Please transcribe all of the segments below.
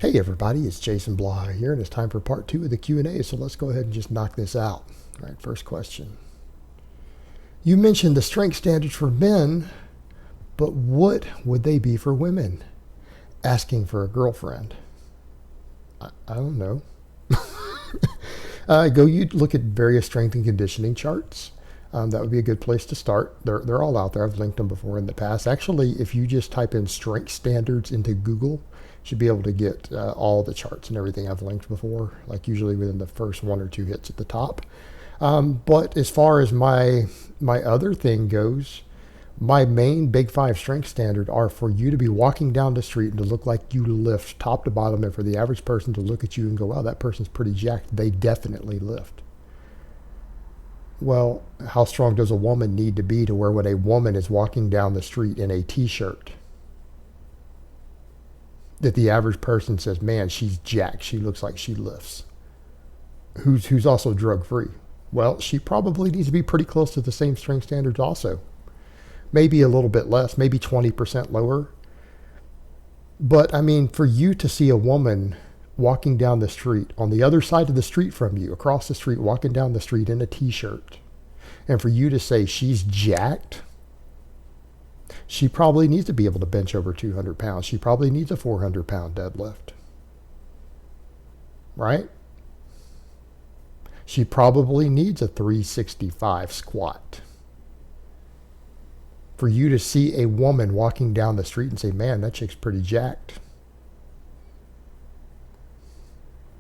Hey everybody, it's Jason Blaha here, and it's time for part 2 of the Q&A, so let's go ahead and just knock this out. All right, first question. You mentioned the strength standards for men, but what would they be for women? Asking for a girlfriend. I don't know. You look at various strength and conditioning charts. That would be a good place to start. They're all out there. I've linked them before in the past. Actually, if you just type in strength standards into Google, you should be able to get all the charts and everything I've linked before, like usually within the first one or two hits at the top. But as far as my other thing goes, my main big five strength standard are for you to be walking down the street and to look like you lift top to bottom, and for the average person to look at you and go, wow, that person's pretty jacked. They definitely lift. Well, how strong does a woman need to be to where when a woman is walking down the street in a t-shirt, that the average person says, man, she's jacked. She looks like she lifts. Who's also drug free? Well, she probably needs to be pretty close to the same strength standards also. Maybe a little bit less, maybe 20% lower. But I mean, for you to see a woman walking down the street, on the other side of the street from you, across the street, walking down the street in a t-shirt, and for you to say she's jacked, she probably needs to be able to bench over 200 pounds. She probably needs a 400-pound deadlift. Right? She probably needs a 365 squat. For you to see a woman walking down the street and say, man, that chick's pretty jacked.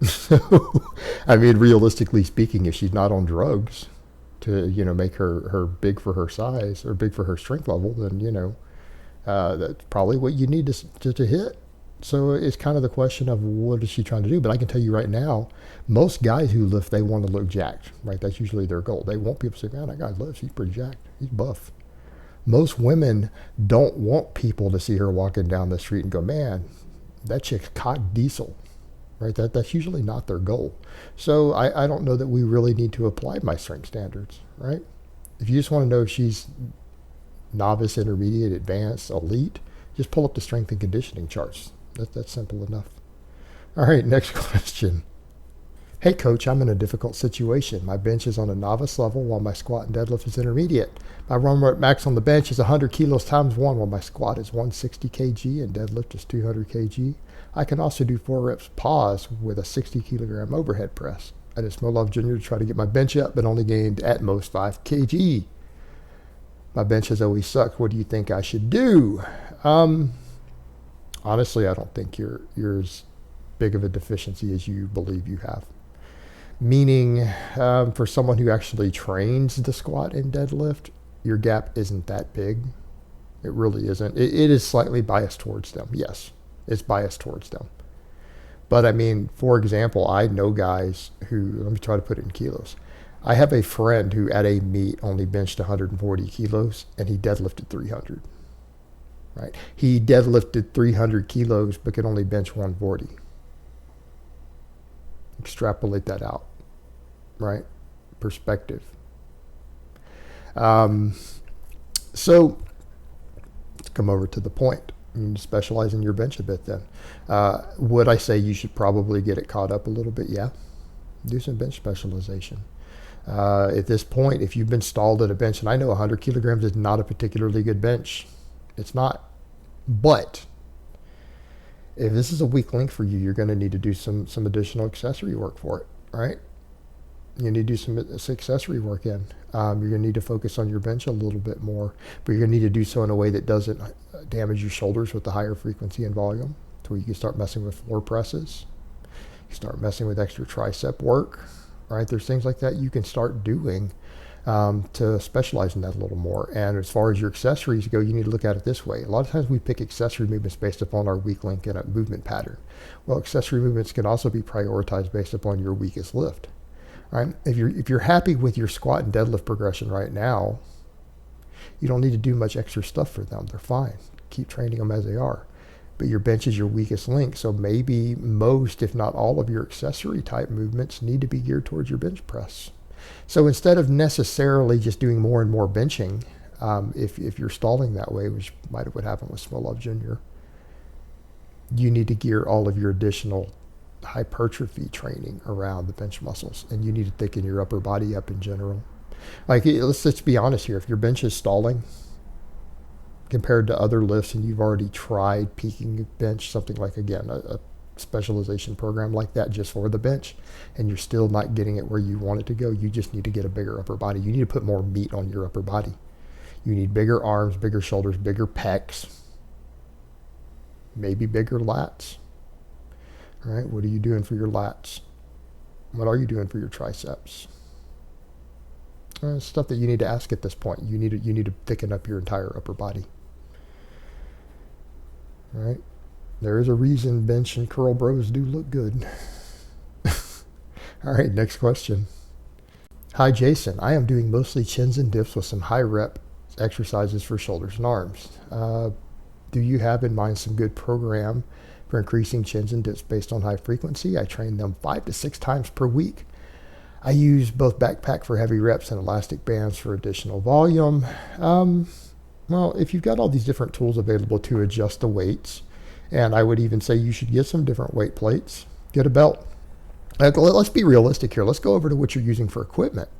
So, I mean, realistically speaking, if she's not on drugs to, make her big for her size or big for her strength level, then, that's probably what you need to hit. So it's kind of the question of what is she trying to do? But I can tell you right now, most guys who lift, they want to look jacked, right? That's usually their goal. They want people to say, man, that guy lifts. He's pretty jacked. He's buff. Most women don't want people to see her walking down the street and go, man, that chick's cock diesel, right? That's usually not their goal. So I don't know that we really need to apply my strength standards, right? If you just want to know if she's novice, intermediate, advanced, elite, just pull up the strength and conditioning charts. That's simple enough. All right, next question. Hey coach, I'm in a difficult situation. My bench is on a novice level while my squat and deadlift is intermediate. My run rate max on the bench is 100 kilos times 1 while my squat is 160 kg and deadlift is 200 kg. I can also do 4 reps pause with a 60 kilogram overhead press. I did Smolov Jr. to try to get my bench up but only gained at most 5 kg. My bench has always sucked. What do you think I should do? Honestly, I don't think you're as big of a deficiency as you believe you have. Meaning, for someone who actually trains the squat and deadlift, your gap isn't that big. It really isn't. It is slightly biased towards them. Yes, it's biased towards them. But I mean, for example, I know guys who, let me try to put it in kilos. I have a friend who at a meet only benched 140 kilos and he deadlifted 300. Right? He deadlifted 300 kilos but could only bench 140. Extrapolate that out, right? Perspective. So let's come over to the point. You specialize in your bench a bit then. Would I say you should probably get it caught up a little bit? Yeah. Do some bench specialization. At this point, if you've been stalled at a bench, and I know 100 kilograms is not a particularly good bench. It's not. But if this is a weak link for you, you're going to need to do some additional accessory work for it, right? You need to do some accessory work in. You're going to need to focus on your bench a little bit more, but you're going to need to do so in a way that doesn't damage your shoulders with the higher frequency and volume, to where you can start messing with floor presses. You start messing with extra tricep work, right? There's things like that you can start doing to specialize in that a little more. And as far as your accessories go, you need to look at it this way. A lot of times we pick accessory movements based upon our weak link and a movement pattern. Well, accessory movements can also be prioritized based upon your weakest lift. Right? If you're happy with your squat and deadlift progression right now, you don't need to do much extra stuff for them. They're fine. Keep training them as they are. But your bench is your weakest link, so maybe most, if not all, of your accessory type movements need to be geared towards your bench press. So instead of necessarily just doing more and more benching, if you're stalling that way, which might have what happened with Smolov Jr., You need to gear all of your additional hypertrophy training around the bench muscles, and you need to thicken your upper body up in general. Like, let's be honest here. If your bench is stalling compared to other lifts, and you've already tried peaking bench, something like, again, a specialization program like that just for the bench, and you're still not getting it where you want it to go, you just need to get a bigger upper body. You need to put more meat on your upper body. You need bigger arms, bigger shoulders, bigger pecs, maybe bigger lats. All right, what are you doing for your lats? What are you doing for your triceps? Stuff that you need to ask at this point. You need to thicken up your entire upper body. All right, there is a reason bench and curl bros do look good. All right, next question. Hi Jason, I am doing mostly chins and dips with some high rep exercises for shoulders and arms. Do you have in mind some good program for increasing chins and dips based on high frequency? I train them 5 to 6 times per week. I use both backpack for heavy reps and elastic bands for additional volume. Well, if you've got all these different tools available to adjust the weights, and I would even say you should get some different weight plates, get a belt. Let's be realistic here. Let's go over to what you're using for equipment.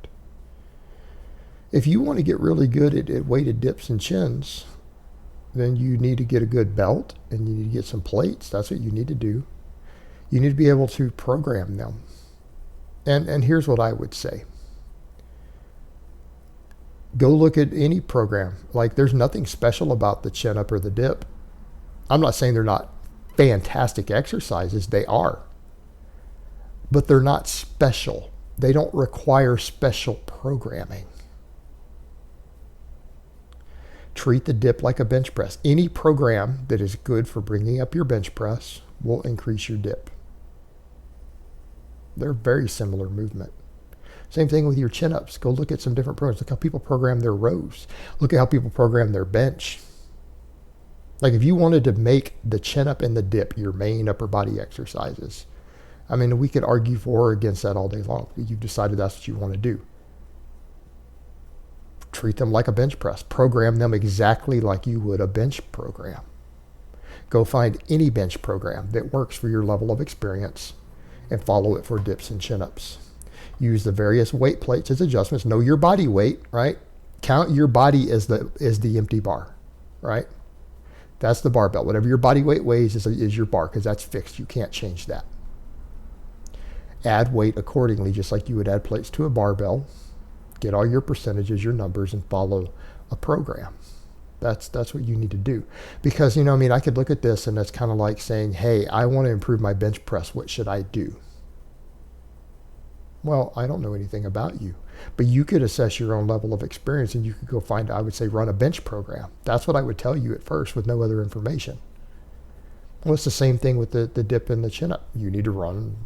If you want to get really good at weighted dips and chins, then you need to get a good belt and you need to get some plates. That's what you need to do. You need to be able to program them. And here's what I would say. Go look at any program. Like, there's nothing special about the chin up or the dip. I'm not saying they're not fantastic exercises. They are. But they're not special. They don't require special programming. Treat the dip like a bench press. Any program that is good for bringing up your bench press will increase your dip. They're very similar movement. Same thing with your chin-ups. Go look at some different programs. Look how people program their rows. Look at how people program their bench. Like, if you wanted to make the chin-up and the dip your main upper body exercises, I mean, we could argue for or against that all day long. You've decided that's what you want to do. Treat them like a bench press. Program them exactly like you would a bench program. Go find any bench program that works for your level of experience and follow it for dips and chin-ups. Use the various weight plates as adjustments. Know your body weight, right? Count your body as the empty bar, right? That's the barbell. Whatever your body weight weighs is your bar, because that's fixed. You can't change that. Add weight accordingly, just like you would add plates to a barbell. Get all your percentages, your numbers, and follow a program. That's what you need to do. Because, I could look at this and that's kind of like saying, hey, I want to improve my bench press. What should I do? Well, I don't know anything about you. But you could assess your own level of experience and you could go find, I would say, run a bench program. That's what I would tell you at first with no other information. Well, it's the same thing with the dip and the chin up. You need to run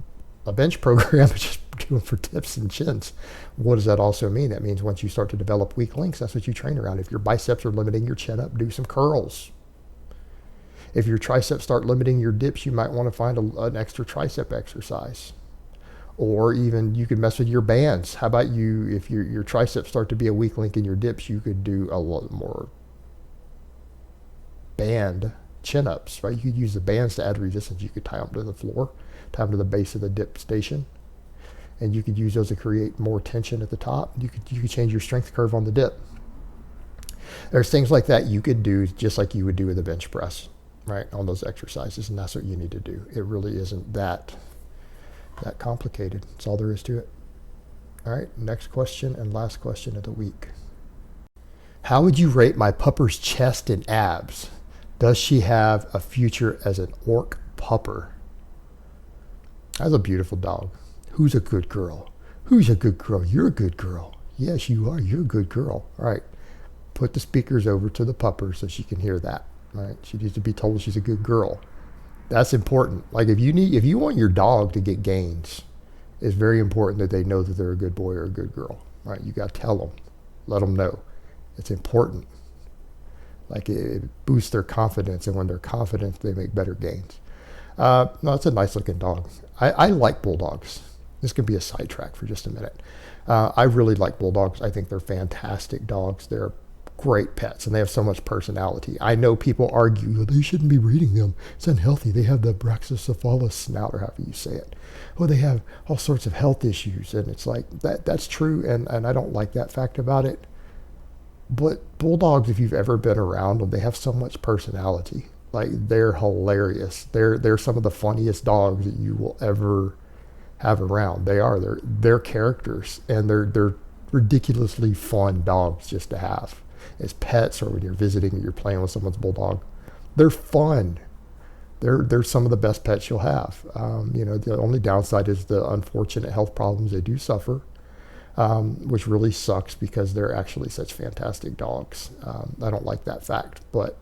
a bench program, just doing for dips and chins. What does that also mean? That means once you start to develop weak links, that's what you train around. If your biceps are limiting your chin up, do some curls. If your triceps start limiting your dips, you might want to find an extra tricep exercise. Or even you could mess with your bands. How about if your triceps start to be a weak link in your dips, you could do a lot more band chin-ups, right? You could use the bands to add resistance. You could tie them to the floor, tie them to the base of the dip station, and you could use those to create more tension at the top. You could change your strength curve on the dip. There's things like that you could do just like you would do with a bench press, right, on those exercises, and that's what you need to do. It really isn't that complicated. That's all there is to it. All right, next question and last question of the week. How would you rate my pupper's chest and abs? Does she have a future as an orc pupper? That's a beautiful dog. Who's a good girl? Who's a good girl? You're a good girl. Yes, you are. You're a good girl. All right. Put the speakers over to the pupper so she can hear that. All right. She needs to be told she's a good girl. That's important. Like, if you want your dog to get gains, it's very important that they know that they're a good boy or a good girl. Right? You got to tell them, let them know. It's important. Like, it boosts their confidence, and when they're confident, they make better gains. No, it's a nice looking dog. I like bulldogs. This could be a sidetrack for just a minute. I really like bulldogs. I think they're fantastic dogs. They're great pets, and they have so much personality. I know people argue, "Oh, they shouldn't be breeding them. It's unhealthy. They have the brachycephalus snout," or however you say it. "Oh, they have all sorts of health issues." And it's like, that's true, and I don't like that fact about it. But bulldogs, if you've ever been around them, they have so much personality. Like, they're hilarious. They're some of the funniest dogs that you will ever have around. They're characters, and they're ridiculously fun dogs just to have as pets, or when you're visiting or you're playing with someone's bulldog. They're fun. They're some of the best pets you'll have. The only downside is the unfortunate health problems they do suffer, which really sucks because they're actually such fantastic dogs. I don't like that fact, but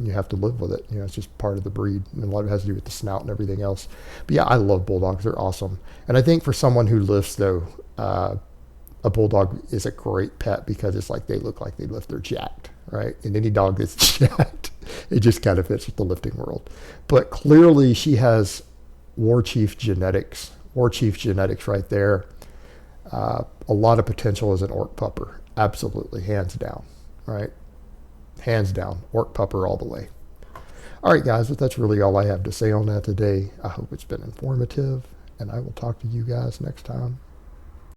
you have to live with it. It's just part of the breed, and a lot of it has to do with the snout and everything else. But yeah, I love bulldogs. They're awesome. And I think for someone who lifts, though, a bulldog is a great pet because it's like they look like they lift. They're jacked, right? And any dog that's jacked, it just kind of fits with the lifting world. But clearly she has war chief genetics. War chief genetics right there. A lot of potential as an orc pupper. Absolutely, hands down, right? Hands down, orc pupper all the way. All right, guys, but that's really all I have to say on that today. I hope it's been informative, and I will talk to you guys next time.